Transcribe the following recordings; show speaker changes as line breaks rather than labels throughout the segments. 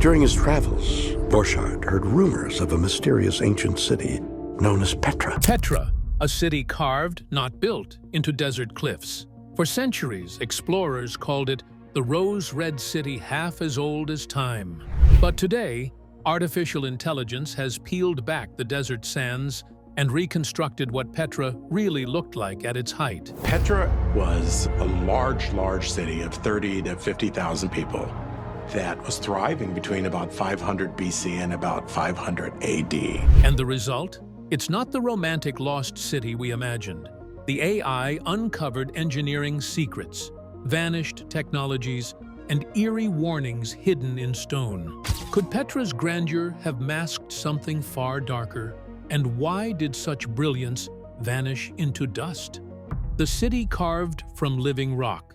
During his travels, Borchardt heard rumors of a mysterious ancient city known as Petra.
Petra, a city carved, not built, into desert cliffs. For centuries, explorers called it the rose-red city half as old as time. But today, artificial intelligence has peeled back the desert sands and reconstructed what Petra really looked like at its height.
Petra was a large city of 30 to 50,000 people that was thriving between about 500 BC and about 500 AD.
And the result? It's not the romantic lost city we imagined. The AI uncovered engineering secrets, vanished technologies, and eerie warnings hidden in stone. Could Petra's grandeur have masked something far darker? And why did such brilliance vanish into dust? The city carved from living rock.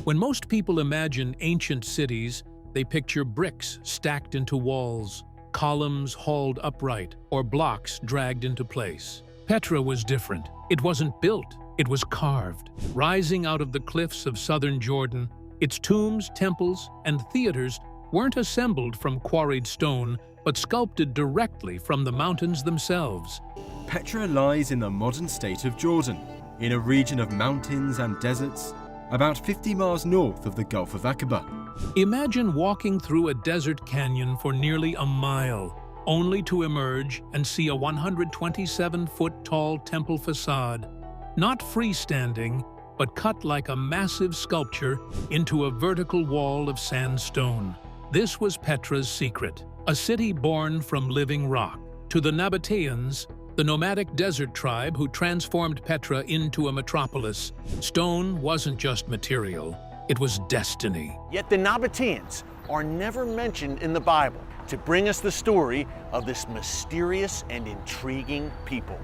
When most people imagine ancient cities, they picture bricks stacked into walls, columns hauled upright, or blocks dragged into place. Petra was different. It wasn't built, it was carved. Rising out of the cliffs of southern Jordan, its tombs, temples, and theaters weren't assembled from quarried stone, but sculpted directly from the mountains themselves.
Petra lies in the modern state of Jordan, in a region of mountains and deserts, about 50 miles north of the Gulf of Aqaba.
Imagine walking through a desert canyon for nearly a mile, only to emerge and see a 127-foot-tall temple facade, not freestanding, but cut like a massive sculpture into a vertical wall of sandstone. This was Petra's secret, a city born from living rock. To the Nabateans, the nomadic desert tribe who transformed Petra into a metropolis, stone wasn't just material, it was destiny.
Yet the Nabateans are never mentioned in the Bible to bring us the story of this mysterious and intriguing people.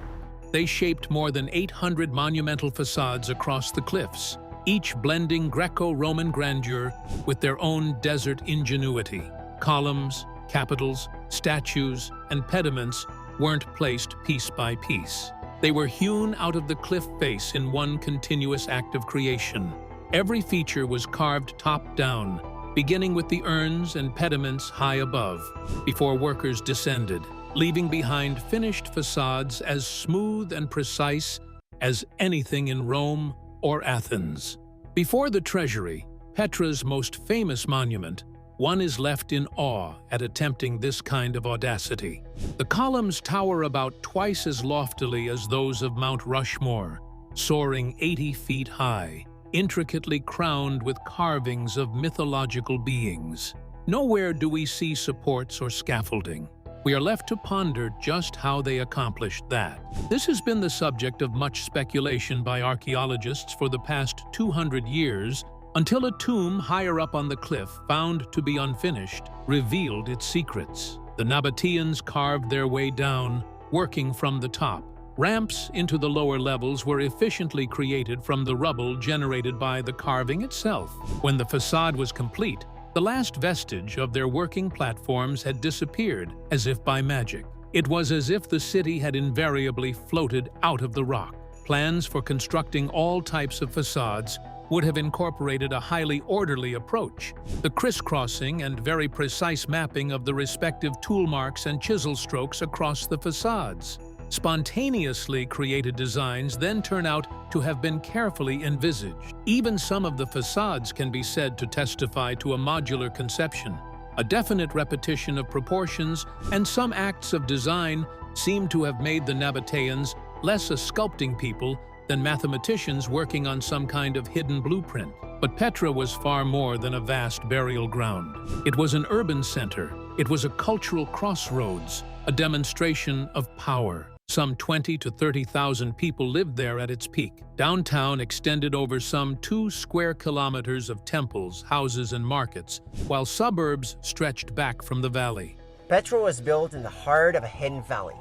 They shaped more than 800 monumental facades across the cliffs, each blending Greco-Roman grandeur with their own desert ingenuity. Columns, capitals, statues, and pediments weren't placed piece by piece. They were hewn out of the cliff face in one continuous act of creation. Every feature was carved top-down, beginning with the urns and pediments high above, before workers descended, leaving behind finished facades as smooth and precise as anything in Rome or Athens. Before the treasury, Petra's most famous monument, one is left in awe at attempting this kind of audacity. The columns tower about twice as loftily as those of Mount Rushmore, soaring 80 feet high, intricately crowned with carvings of mythological beings. Nowhere do we see supports or scaffolding. We are left to ponder just how they accomplished that. This has been the subject of much speculation by archaeologists for the past 200 years, until a tomb higher up on the cliff, found to be unfinished, revealed its secrets. The Nabateans carved their way down, working from the top. Ramps into the lower levels were efficiently created from the rubble generated by the carving itself. When the facade was complete, the last vestige of their working platforms had disappeared, as if by magic. It was as if the city had invariably floated out of the rock. Plans for constructing all types of facades would have incorporated a highly orderly approach. The crisscrossing and very precise mapping of the respective tool marks and chisel strokes across the facades. Spontaneously created designs then turn out to have been carefully envisaged. Even some of the facades can be said to testify to a modular conception. A definite repetition of proportions and some acts of design seem to have made the Nabateans less a sculpting people than mathematicians working on some kind of hidden blueprint. But Petra was far more than a vast burial ground. It was an urban center. It was a cultural crossroads, a demonstration of power. Some 20 to 30,000 people lived there at its peak. Downtown extended over some 2 square kilometers of temples, houses, and markets, while suburbs stretched back from the valley.
Petra was built in the heart of a hidden valley.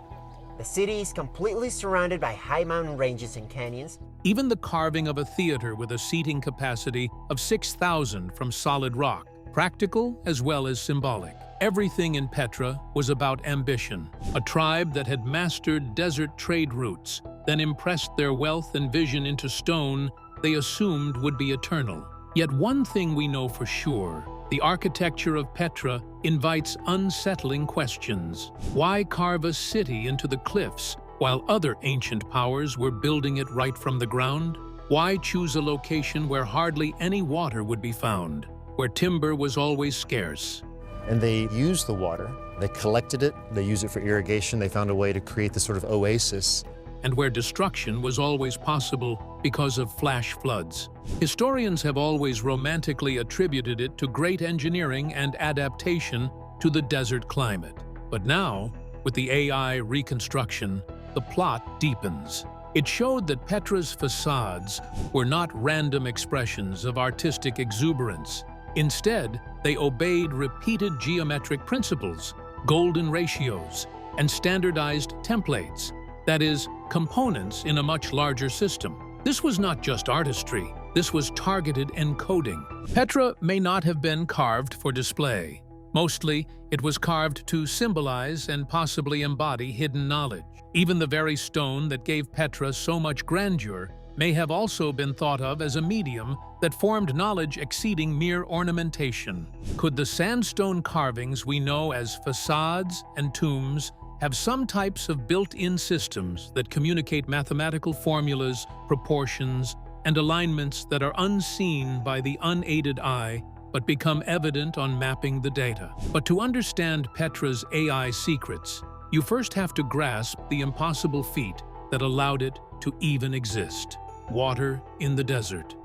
The city is completely surrounded by high mountain ranges and canyons.
Even the carving of a theater with a seating capacity of 6,000 from solid rock, practical as well as symbolic. Everything in Petra was about ambition, a tribe that had mastered desert trade routes, then impressed their wealth and vision into stone they assumed would be eternal. Yet one thing we know for sure, the architecture of Petra invites unsettling questions. Why carve a city into the cliffs while other ancient powers were building it right from the ground? Why choose a location where hardly any water would be found, where timber was always scarce?
And they used the water, they collected it, they used it for irrigation, they found a way to create this sort of oasis.
And where destruction was always possible because of flash floods. Historians have always romantically attributed it to great engineering and adaptation to the desert climate. But now, with the AI reconstruction, the plot deepens. It showed that Petra's facades were not random expressions of artistic exuberance. Instead, they obeyed repeated geometric principles, golden ratios, and standardized templates, that is, components in a much larger system. This was not just artistry, this was targeted encoding. Petra may not have been carved for display. Mostly, it was carved to symbolize and possibly embody hidden knowledge. Even the very stone that gave Petra so much grandeur may have also been thought of as a medium that formed knowledge exceeding mere ornamentation. Could the sandstone carvings we know as facades and tombs have some types of built-in systems that communicate mathematical formulas, proportions, and alignments that are unseen by the unaided eye but become evident on mapping the data? But to understand Petra's AI secrets, you first have to grasp the impossible feat that allowed it to even exist. Water in the desert.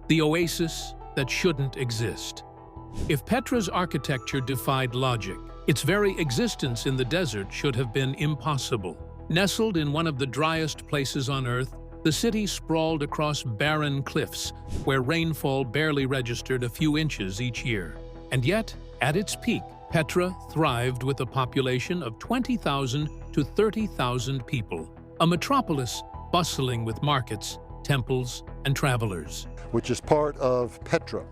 The oasis that shouldn't exist. If Petra's architecture defied logic, its very existence in the desert should have been impossible. Nestled in one of the driest places on Earth, the city sprawled across barren cliffs where rainfall barely registered a few inches each year. And yet, at its peak, Petra thrived with a population of 20,000 to 30,000 people, a metropolis bustling with markets, temples, and travelers.
Which is part of Petra.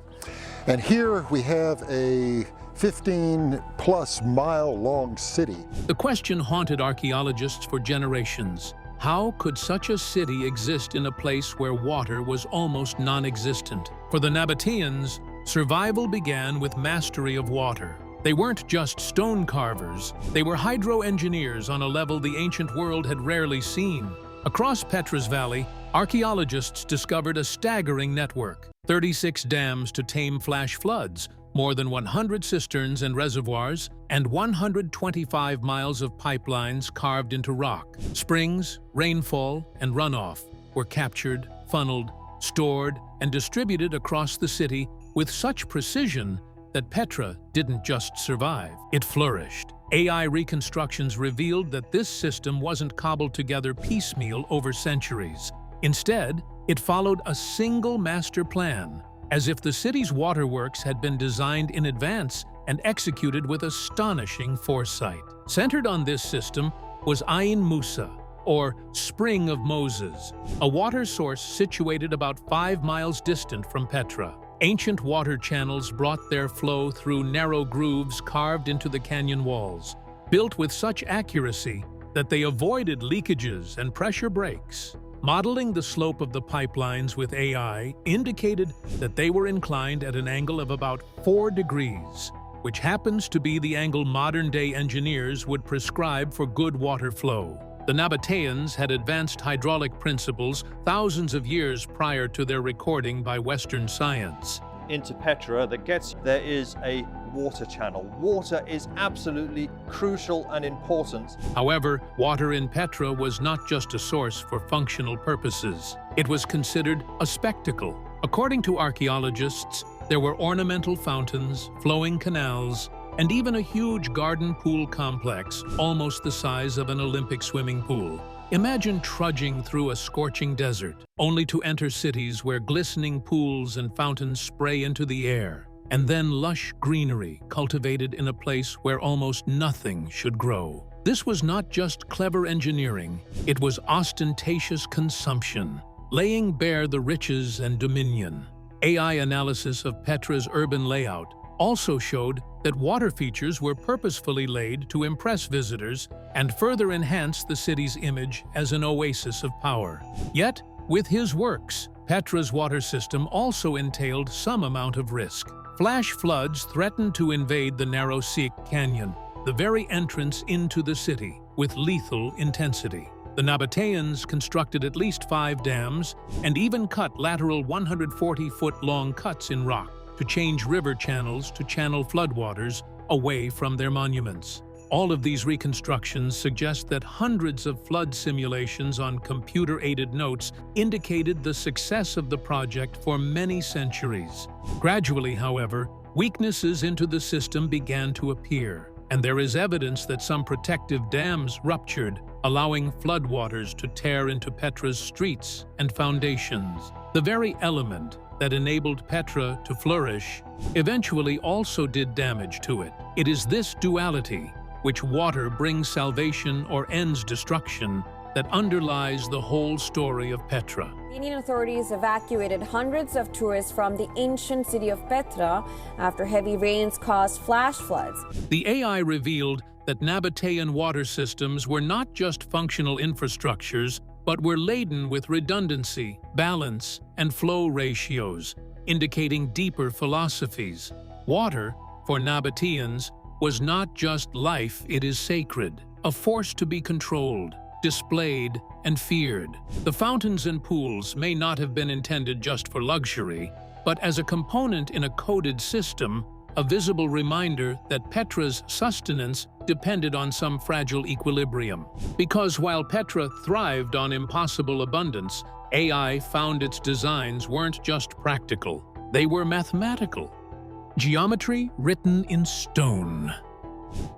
And here we have a 15-plus mile-long city.
The question haunted archaeologists for generations. How could such a city exist in a place where water was almost non-existent? For the Nabateans, survival began with mastery of water. They weren't just stone carvers, they were hydro-engineers on a level the ancient world had rarely seen. Across Petra's valley, archaeologists discovered a staggering network. 36 dams to tame flash floods, more than 100 cisterns and reservoirs, and 125 miles of pipelines carved into rock. Springs, rainfall, and runoff were captured, funneled, stored, and distributed across the city with such precision that Petra didn't just survive, it flourished. AI reconstructions revealed that this system wasn't cobbled together piecemeal over centuries. Instead, it followed a single master plan, as if the city's waterworks had been designed in advance and executed with astonishing foresight. Centered on this system was Ain Musa, or Spring of Moses, a water source situated about 5 miles distant from Petra. Ancient water channels brought their flow through narrow grooves carved into the canyon walls, built with such accuracy that they avoided leakages and pressure breaks. Modeling the slope of the pipelines with AI indicated that they were inclined at an angle of about 4 degrees, which happens to be the angle modern-day engineers would prescribe for good water flow. The Nabateans had advanced hydraulic principles thousands of years prior to their recording by Western science.
Into Petra there is a water channel. Water is absolutely crucial and important.
However, water in Petra was not just a source for functional purposes. It was considered a spectacle. According to archaeologists, there were ornamental fountains, flowing canals, and even a huge garden pool complex, almost the size of an Olympic swimming pool. Imagine trudging through a scorching desert, only to enter cities where glistening pools and fountains spray into the air, and then lush greenery cultivated in a place where almost nothing should grow. This was not just clever engineering, it was ostentatious consumption, laying bare the riches and dominion. AI analysis of Petra's urban layout also showed that water features were purposefully laid to impress visitors and further enhance the city's image as an oasis of power. Yet, with his works, Petra's water system also entailed some amount of risk. Flash floods threatened to invade the narrow Sikh Canyon, the very entrance into the city, with lethal intensity. The Nabateans constructed at least 5 dams and even cut lateral 140-foot-long cuts in rock to change river channels to channel floodwaters away from their monuments. All of these reconstructions suggest that hundreds of flood simulations on computer-aided notes indicated the success of the project for many centuries. Gradually, however, weaknesses into the system began to appear, and there is evidence that some protective dams ruptured, allowing floodwaters to tear into Petra's streets and foundations. The very element that enabled Petra to flourish eventually also did damage to it. It is this duality, which water brings salvation or ends destruction, that underlies the whole story of Petra.
Indian authorities evacuated hundreds of tourists from the ancient city of Petra after heavy rains caused flash floods.
The AI revealed that Nabatean water systems were not just functional infrastructures, but were laden with redundancy, balance, and flow ratios, indicating deeper philosophies. Water, for Nabateans, was not just life, it is sacred, a force to be controlled, displayed, and feared. The fountains and pools may not have been intended just for luxury, but as a component in a coded system, a visible reminder that Petra's sustenance depended on some fragile equilibrium. Because while Petra thrived on impossible abundance, AI found its designs weren't just practical, they were mathematical. Geometry written in stone.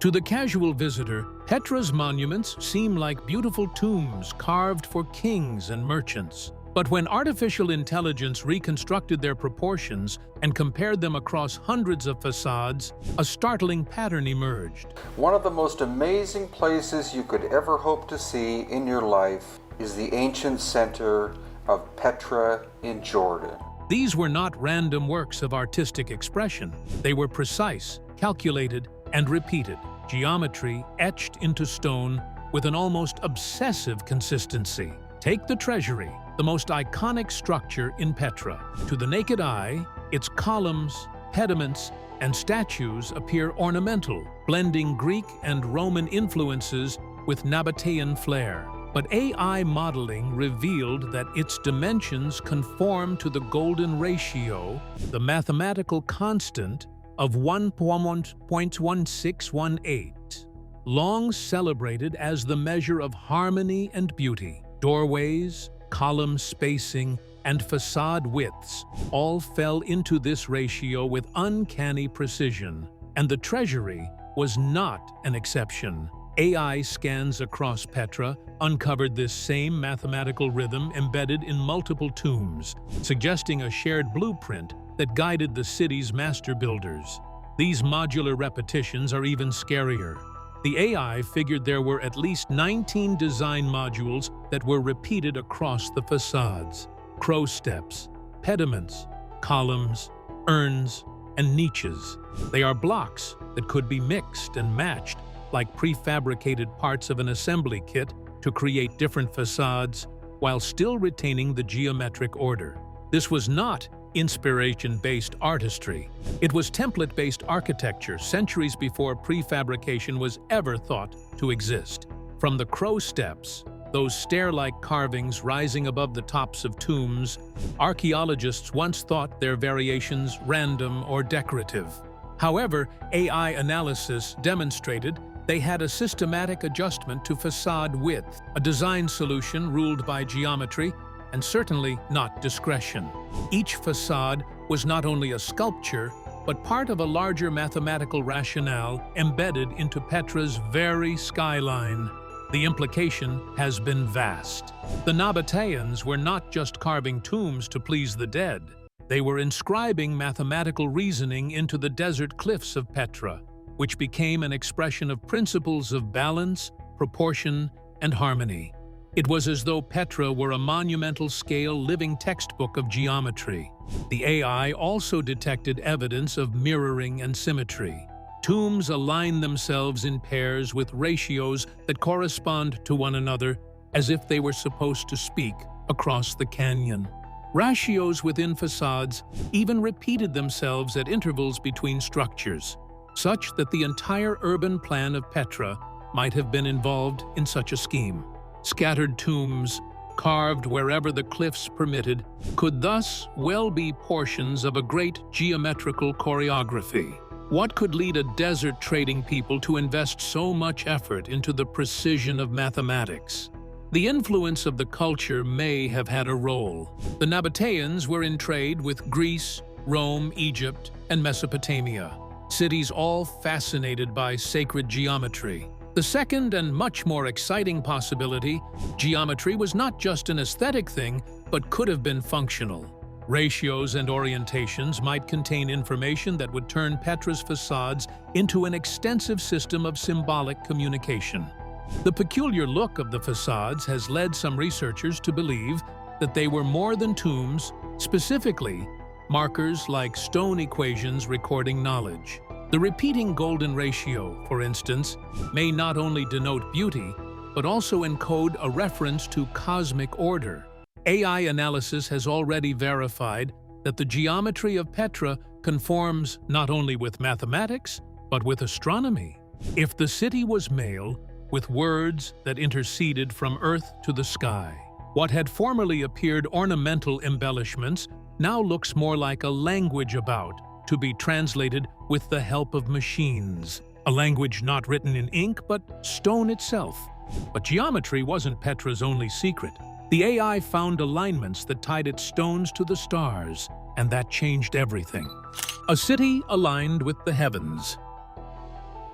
To the casual visitor, Petra's monuments seem like beautiful tombs carved for kings and merchants. But when artificial intelligence reconstructed their proportions and compared them across hundreds of facades, a startling pattern emerged.
One of the most amazing places you could ever hope to see in your life is the ancient center of Petra in Jordan.
These were not random works of artistic expression. They were precise, calculated, and repeated. Geometry etched into stone with an almost obsessive consistency. Take the treasury, the most iconic structure in Petra. To the naked eye, its columns, pediments, and statues appear ornamental, blending Greek and Roman influences with Nabatean flair. But AI modeling revealed that its dimensions conform to the golden ratio, the mathematical constant of 1.1618, long celebrated as the measure of harmony and beauty. Doorways, column spacing, and facade widths all fell into this ratio with uncanny precision, and the treasury was not an exception. AI scans across Petra uncovered this same mathematical rhythm embedded in multiple tombs, suggesting a shared blueprint that guided the city's master builders. These modular repetitions are even scarier. The AI figured there were at least 19 design modules that were repeated across the facades. Crow steps, pediments, columns, urns, and niches. They are blocks that could be mixed and matched like prefabricated parts of an assembly kit to create different facades while still retaining the geometric order. This was not inspiration-based artistry. It was template-based architecture centuries before prefabrication was ever thought to exist. From the crow steps, those stair-like carvings rising above the tops of tombs, archaeologists once thought their variations random or decorative. However, AI analysis demonstrated they had a systematic adjustment to facade width, a design solution ruled by geometry and certainly not discretion. Each facade was not only a sculpture, but part of a larger mathematical rationale embedded into Petra's very skyline. The implication has been vast. The Nabateans were not just carving tombs to please the dead. They were inscribing mathematical reasoning into the desert cliffs of Petra, which became an expression of principles of balance, proportion, and harmony. It was as though Petra were a monumental-scale living textbook of geometry. The AI also detected evidence of mirroring and symmetry. Tombs align themselves in pairs with ratios that correspond to one another, as if they were supposed to speak across the canyon. Ratios within facades even repeated themselves at intervals between structures, such that the entire urban plan of Petra might have been involved in such a scheme. Scattered tombs, carved wherever the cliffs permitted, could thus well be portions of a great geometrical choreography. What could lead a desert trading people to invest so much effort into the precision of mathematics? The influence of the culture may have had a role. The Nabateans were in trade with Greece, Rome, Egypt, and Mesopotamia, cities all fascinated by sacred geometry. The second and much more exciting possibility, geometry was not just an aesthetic thing, but could have been functional. Ratios and orientations might contain information that would turn Petra's facades into an extensive system of symbolic communication. The peculiar look of the facades has led some researchers to believe that they were more than tombs, specifically markers like stone equations recording knowledge. The repeating golden ratio, for instance, may not only denote beauty, but also encode a reference to cosmic order. AI analysis has already verified that the geometry of Petra conforms not only with mathematics, but with astronomy. If the city was male, with words that interceded from earth to the sky, what had formerly appeared ornamental embellishments now looks more like a language about to be translated with the help of machines. A language not written in ink, but stone itself. But geometry wasn't Petra's only secret. The AI found alignments that tied its stones to the stars, and that changed everything. A city aligned with the heavens.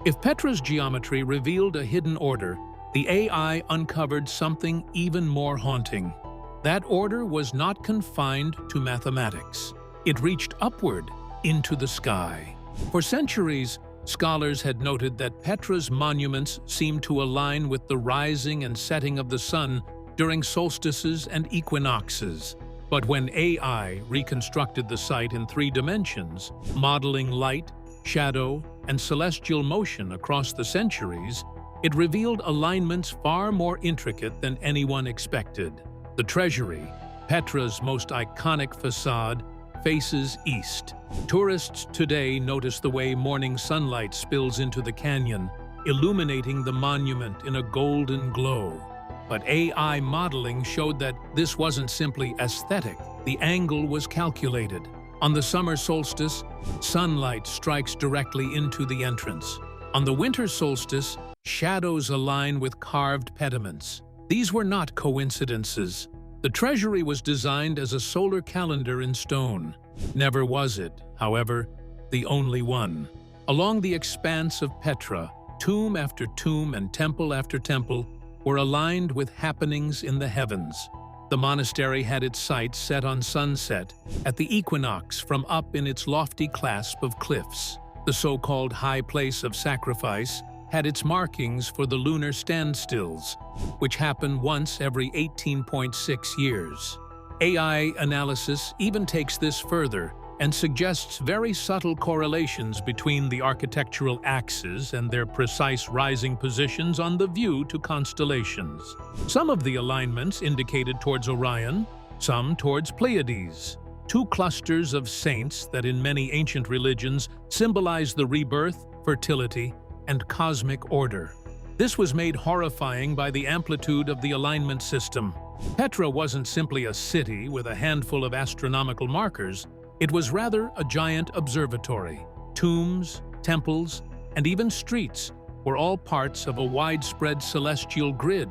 If Petra's geometry revealed a hidden order, the AI uncovered something even more haunting. That order was not confined to mathematics. It reached upward into the sky. For centuries, scholars had noted that Petra's monuments seemed to align with the rising and setting of the sun during solstices and equinoxes. But when AI reconstructed the site in 3 dimensions, modeling light, shadow, and celestial motion across the centuries, it revealed alignments far more intricate than anyone expected. The treasury, Petra's most iconic facade, faces east. Tourists today notice the way morning sunlight spills into the canyon, illuminating the monument in a golden glow. But AI modeling showed that this wasn't simply aesthetic. The angle was calculated. On the summer solstice, sunlight strikes directly into the entrance. On the winter solstice, shadows align with carved pediments. These were not coincidences. The treasury was designed as a solar calendar in stone. Never was it, however, the only one. Along the expanse of Petra, tomb after tomb and temple after temple were aligned with happenings in the heavens. The monastery had its sights set on sunset at the equinox from up in its lofty clasp of cliffs. The so-called high place of sacrifice had its markings for the lunar standstills, which happen once every 18.6 years. AI analysis even takes this further and suggests very subtle correlations between the architectural axes and their precise rising positions on the view to constellations. Some of the alignments indicated towards Orion, some towards Pleiades, 2 clusters of saints that in many ancient religions symbolize the rebirth, fertility, and cosmic order. This was made horrifying by the amplitude of the alignment system. Petra wasn't simply a city with a handful of astronomical markers. It was rather a giant observatory. Tombs, temples, and even streets were all parts of a widespread celestial grid,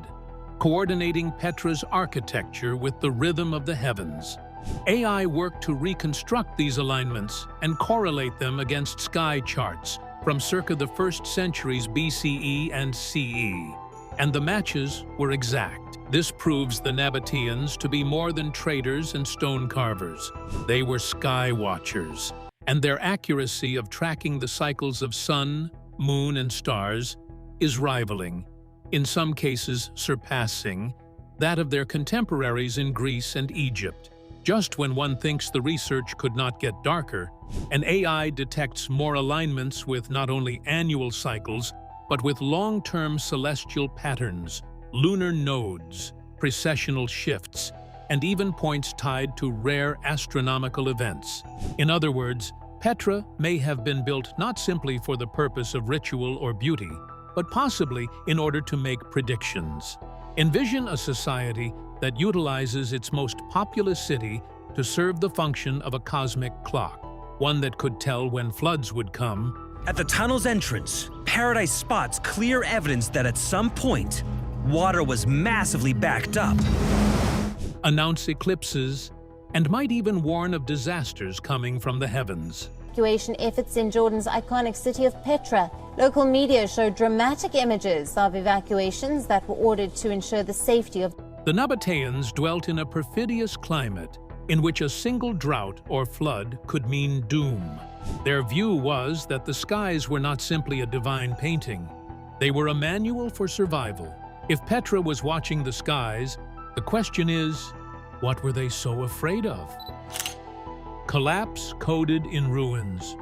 coordinating Petra's architecture with the rhythm of the heavens. AI worked to reconstruct these alignments and correlate them against sky charts from circa the 1st centuries BCE and CE, and the matches were exact. This proves the Nabateans to be more than traders and stone carvers. They were sky watchers, and their accuracy of tracking the cycles of sun, moon, and stars is rivaling, in some cases surpassing, that of their contemporaries in Greece and Egypt. Just when one thinks the research could not get darker, an AI detects more alignments with not only annual cycles, but with long-term celestial patterns, lunar nodes, precessional shifts, and even points tied to rare astronomical events. In other words, Petra may have been built not simply for the purpose of ritual or beauty, but possibly in order to make predictions. Envision a society that utilizes its most populous city to serve the function of a cosmic clock, one that could tell when floods would come.
At the tunnel's entrance, Paradise spots clear evidence that at some point, water was massively backed up.
Announce eclipses, and might even warn of disasters coming from the heavens.
Evacuation efforts in Jordan's iconic city of Petra. Local media showed dramatic images of evacuations that were ordered to ensure the safety of.
The Nabateans dwelt in a perfidious climate in which a single drought or flood could mean doom. Their view was that the skies were not simply a divine painting. They were a manual for survival. If Petra was watching the skies, the question is, what were they so afraid of? Collapse coded in ruins.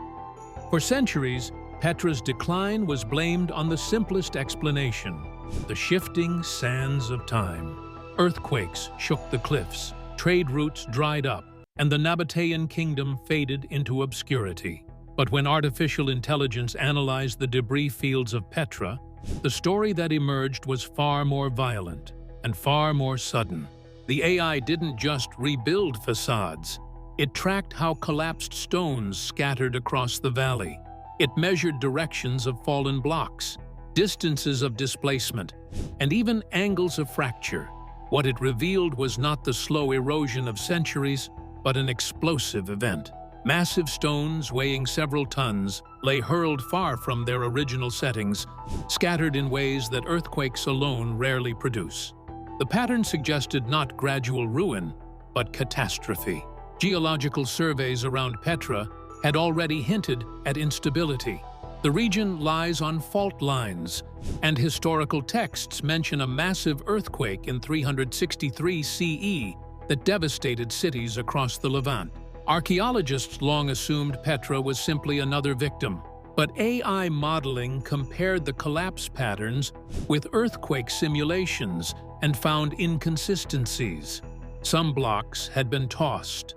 For centuries, Petra's decline was blamed on the simplest explanation: the shifting sands of time. Earthquakes shook the cliffs, trade routes dried up, and the Nabatean kingdom faded into obscurity. But when artificial intelligence analyzed the debris fields of Petra, the story that emerged was far more violent and far more sudden. The AI didn't just rebuild facades. It tracked how collapsed stones scattered across the valley. It measured directions of fallen blocks, distances of displacement, and even angles of fracture. What it revealed was not the slow erosion of centuries, but an explosive event. Massive stones weighing several tons lay hurled far from their original settings, scattered in ways that earthquakes alone rarely produce. The pattern suggested not gradual ruin, but catastrophe. Geological surveys around Petra had already hinted at instability. The region lies on fault lines, and historical texts mention a massive earthquake in 363 CE that devastated cities across the Levant. Archaeologists long assumed Petra was simply another victim, but AI modeling compared the collapse patterns with earthquake simulations and found inconsistencies. Some blocks had been tossed,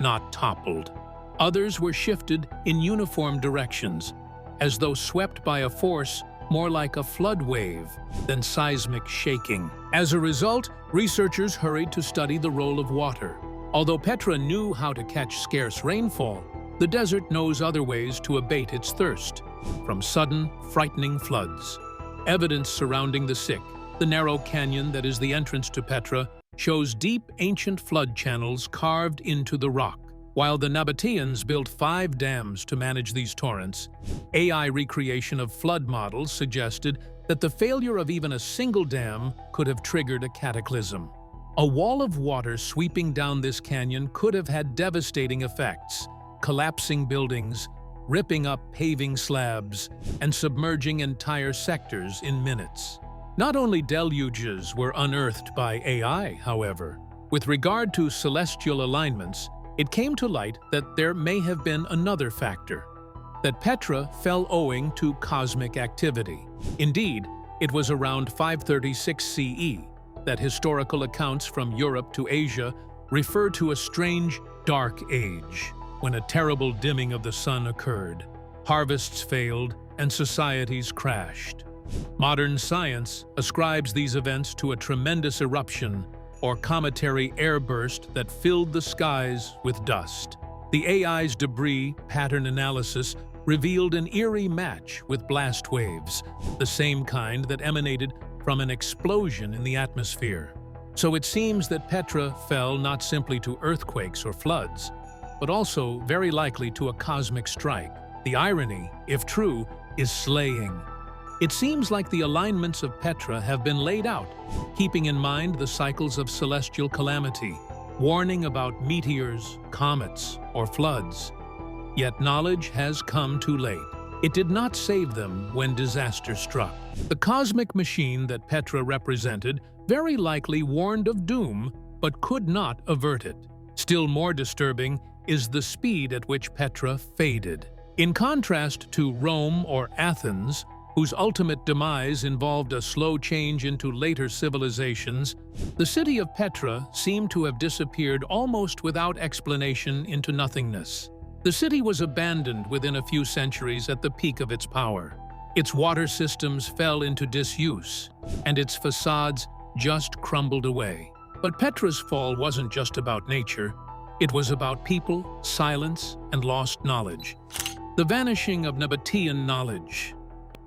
not toppled. Others were shifted in uniform directions, as though swept by a force more like a flood wave than seismic shaking. As a result, researchers hurried to study the role of water. Although Petra knew how to catch scarce rainfall, the desert knows other ways to abate its thirst, from sudden, frightening floods. Evidence surrounding the Siq, the narrow canyon that is the entrance to Petra, shows deep, ancient flood channels carved into the rock. While the Nabateans built 5 dams to manage these torrents, AI recreation of flood models suggested that the failure of even a single dam could have triggered a cataclysm. A wall of water sweeping down this canyon could have had devastating effects, collapsing buildings, ripping up paving slabs, and submerging entire sectors in minutes. Not only deluges were unearthed by AI, however. With regard to celestial alignments, it came to light that there may have been another factor, that Petra fell owing to cosmic activity. Indeed, it was around 536 CE that historical accounts from Europe to Asia refer to a strange, dark age, when a terrible dimming of the sun occurred. Harvests failed, and societies crashed. Modern science ascribes these events to a tremendous eruption or cometary airburst that filled the skies with dust. The AI's debris pattern analysis revealed an eerie match with blast waves, the same kind that emanated from an explosion in the atmosphere. So it seems that Petra fell not simply to earthquakes or floods, but also very likely to a cosmic strike. The irony, if true, is slaying. It seems like the alignments of Petra have been laid out, keeping in mind the cycles of celestial calamity, warning about meteors, comets, or floods. Yet knowledge has come too late. It did not save them when disaster struck. The cosmic machine that Petra represented very likely warned of doom, but could not avert it. Still more disturbing is the speed at which Petra faded. In contrast to Rome or Athens, whose ultimate demise involved a slow change into later civilizations, the city of Petra seemed to have disappeared almost without explanation into nothingness. The city was abandoned within a few centuries at the peak of its power. Its water systems fell into disuse, and its facades just crumbled away. But Petra's fall wasn't just about nature. It was about people, silence, and lost knowledge. The vanishing of Nabatean knowledge.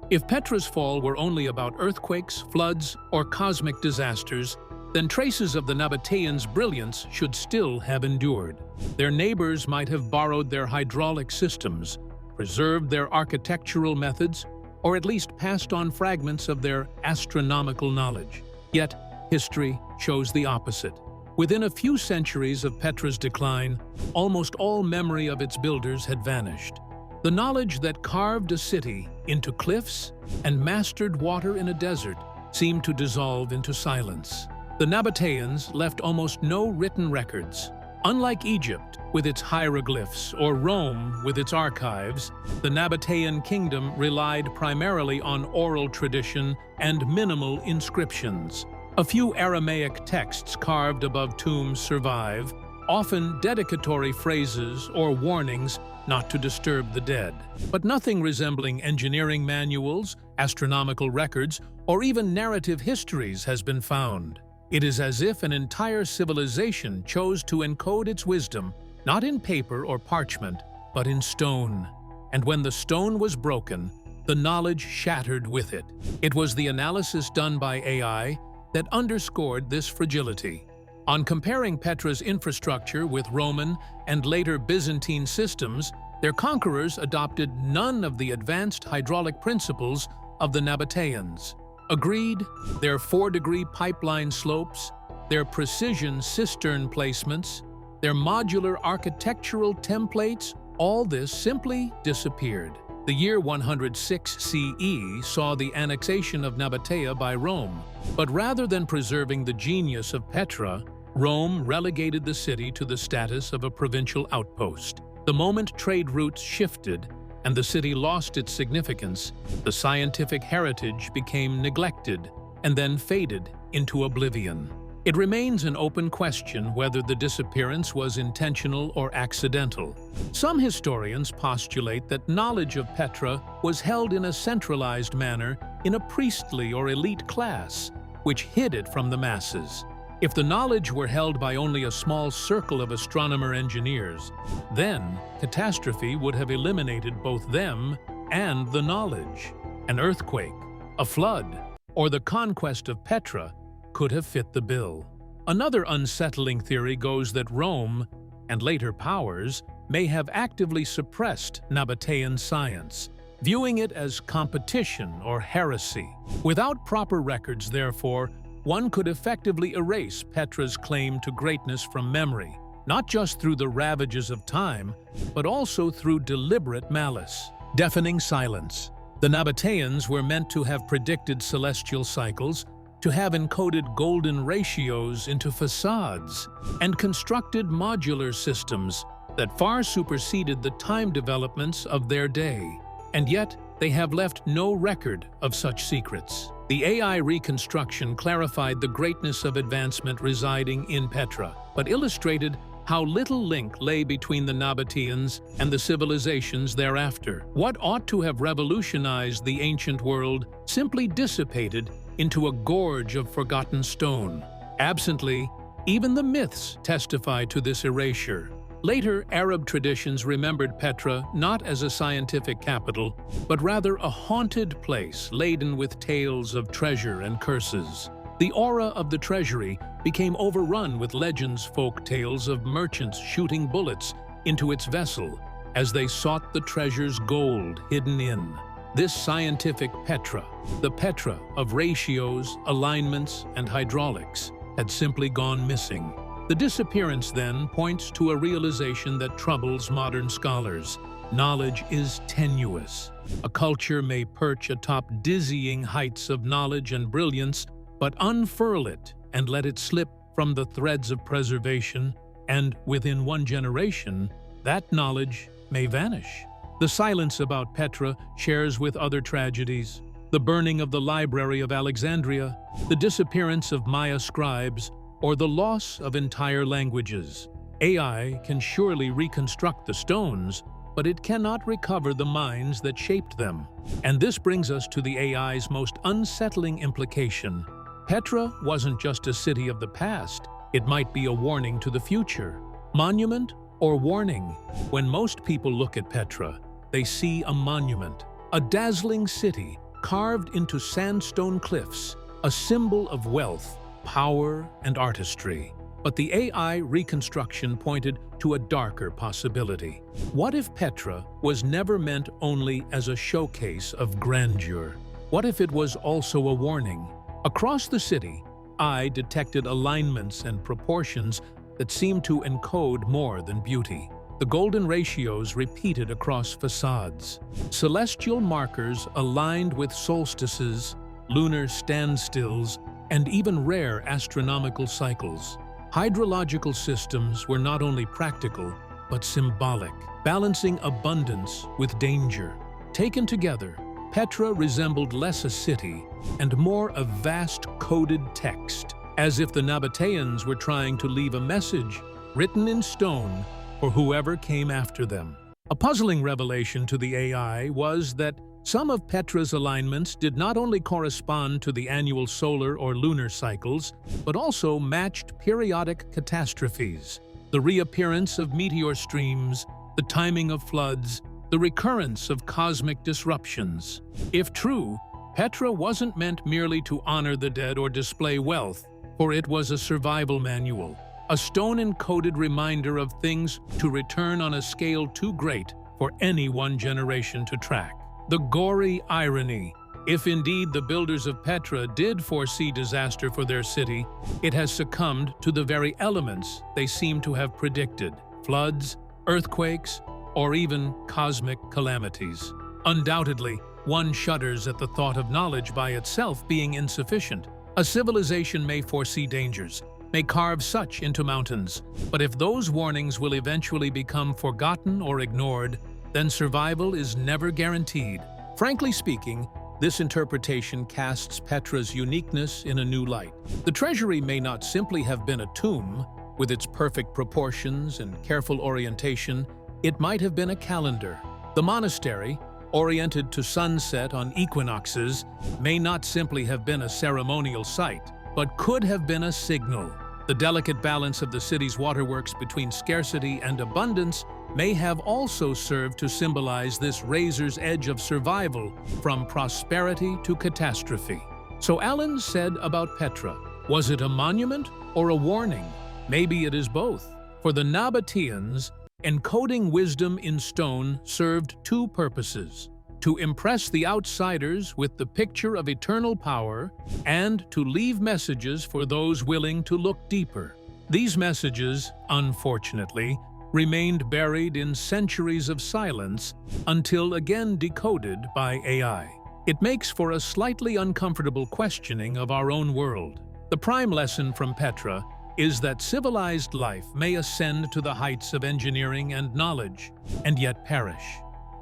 If Petra's fall were only about earthquakes, floods, or cosmic disasters, then traces of the Nabateans' brilliance should still have endured. Their neighbors might have borrowed their hydraulic systems, preserved their architectural methods, or at least passed on fragments of their astronomical knowledge. Yet, history shows the opposite. Within a few centuries of Petra's decline, almost all memory of its builders had vanished. The knowledge that carved a city into cliffs and mastered water in a desert seemed to dissolve into silence. The Nabateans left almost no written records. Unlike Egypt, with its hieroglyphs, or Rome with its archives, the Nabatean kingdom relied primarily on oral tradition and minimal inscriptions. A few Aramaic texts carved above tombs survive, often dedicatory phrases or warnings not to disturb the dead. But nothing resembling engineering manuals, astronomical records, or even narrative histories has been found. It is as if an entire civilization chose to encode its wisdom, not in paper or parchment, but in stone. And when the stone was broken, the knowledge shattered with it. It was the analysis done by AI that underscored this fragility. On comparing Petra's infrastructure with Roman and later Byzantine systems, their conquerors adopted none of the advanced hydraulic principles of the Nabateans. Agreed, their 4-degree pipeline slopes, their precision cistern placements, their modular architectural templates, all this simply disappeared. The year 106 CE saw the annexation of Nabatea by Rome, but rather than preserving the genius of Petra, Rome relegated the city to the status of a provincial outpost. The moment trade routes shifted and the city lost its significance, the scientific heritage became neglected and then faded into oblivion. It remains an open question whether the disappearance was intentional or accidental. Some historians postulate that knowledge of Petra was held in a centralized manner in a priestly or elite class, which hid it from the masses. If the knowledge were held by only a small circle of astronomer engineers, then catastrophe would have eliminated both them and the knowledge. An earthquake, a flood, or the conquest of Petra could have fit the bill. Another unsettling theory goes that Rome, and later powers, may have actively suppressed Nabatean science, viewing it as competition or heresy. Without proper records, therefore, one could effectively erase Petra's claim to greatness from memory, not just through the ravages of time, but also through deliberate malice. Deafening silence. The Nabateans were meant to have predicted celestial cycles, to have encoded golden ratios into facades, and constructed modular systems that far superseded the time developments of their day. And yet, they have left no record of such secrets. The AI reconstruction clarified the greatness of advancement residing in Petra, but illustrated how little link lay between the Nabateans and the civilizations thereafter. What ought to have revolutionized the ancient world simply dissipated into a gorge of forgotten stone. Absently, even the myths testify to this erasure. Later, Arab traditions remembered Petra not as a scientific capital, but rather a haunted place laden with tales of treasure and curses. The aura of the treasury became overrun with legends, folk tales of merchants shooting bullets into its vessel as they sought the treasure's gold hidden in. This scientific Petra, the Petra of ratios, alignments, and hydraulics, had simply gone missing. The disappearance, then, points to a realization that troubles modern scholars. Knowledge is tenuous. A culture may perch atop dizzying heights of knowledge and brilliance, but unfurl it and let it slip from the threads of preservation, and within one generation, that knowledge may vanish. The silence about Petra shares with other tragedies. the burning of the Library of Alexandria, the disappearance of Maya scribes, or the loss of entire languages. AI can surely reconstruct the stones, but it cannot recover the minds that shaped them. And this brings us to the AI's most unsettling implication. Petra wasn't just a city of the past, it might be a warning to the future. Monument or warning? When most people look at Petra, they see a monument, a dazzling city carved into sandstone cliffs, a symbol of wealth, power, and artistry. But the AI reconstruction pointed to a darker possibility. What if Petra was never meant only as a showcase of grandeur? What if it was also a warning? Across the city, I detected alignments and proportions that seemed to encode more than beauty. The golden ratios repeated across facades. Celestial markers aligned with solstices, lunar standstills, and even rare astronomical cycles. Hydrological systems were not only practical, but symbolic, balancing abundance with danger. Taken together, Petra resembled less a city and more a vast coded text, as if the Nabateans were trying to leave a message written in stone for whoever came after them. A puzzling revelation to the AI was that some of Petra's alignments did not only correspond to the annual solar or lunar cycles, but also matched periodic catastrophes. The reappearance of meteor streams, the timing of floods, the recurrence of cosmic disruptions. If true, Petra wasn't meant merely to honor the dead or display wealth, for it was a survival manual, a stone-encoded reminder of things to return on a scale too great for any one generation to track. The gory irony. If indeed the builders of Petra did foresee disaster for their city, it has succumbed to the very elements they seem to have predicted: floods, earthquakes, or even cosmic calamities. Undoubtedly, one shudders at the thought of knowledge by itself being insufficient. A civilization may foresee dangers, may carve such into mountains, but if those warnings will eventually become forgotten or ignored, then survival is never guaranteed. Frankly speaking, this interpretation casts Petra's uniqueness in a new light. The treasury may not simply have been a tomb, with its perfect proportions and careful orientation. It might have been a calendar. The monastery, oriented to sunset on equinoxes, may not simply have been a ceremonial site, but could have been a signal. The delicate balance of the city's waterworks between scarcity and abundance may have also served to symbolize this razor's edge of survival from prosperity to catastrophe. So Alan said about Petra, was it a monument or a warning? Maybe it is both. For the Nabateans, encoding wisdom in stone served two purposes: to impress the outsiders with the picture of eternal power and to leave messages for those willing to look deeper. These messages, unfortunately, remained buried in centuries of silence until again decoded by AI. It makes for a slightly uncomfortable questioning of our own world. The prime lesson from Petra is that civilized life may ascend to the heights of engineering and knowledge, and yet perish.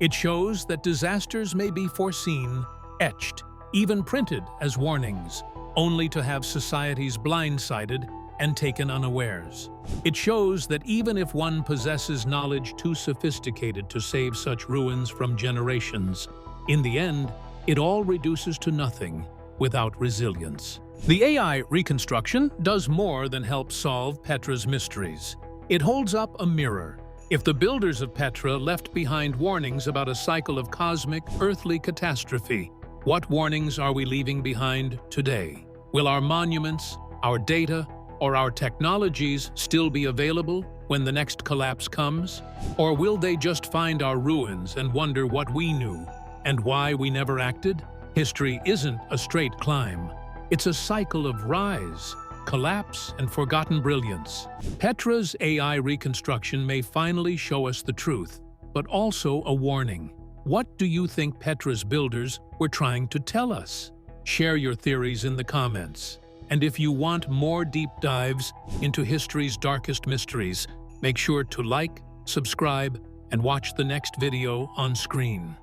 It shows that disasters may be foreseen, etched, even printed as warnings, only to have societies blindsided and taken unawares. It shows that even if one possesses knowledge too sophisticated to save such ruins from generations, in the end, it all reduces to nothing without resilience. The AI reconstruction does more than help solve Petra's mysteries. It holds up a mirror. If the builders of Petra left behind warnings about a cycle of cosmic, earthly catastrophe, what warnings are we leaving behind today? Will our monuments, our data, or our technologies still be available when the next collapse comes? Or will they just find our ruins and wonder what we knew and why we never acted? History isn't a straight climb. It's a cycle of rise, collapse, and forgotten brilliance. Petra's AI reconstruction may finally show us the truth, but also a warning. What do you think Petra's builders were trying to tell us? Share your theories in the comments. And if you want more deep dives into history's darkest mysteries, make sure to like, subscribe, and watch the next video on screen.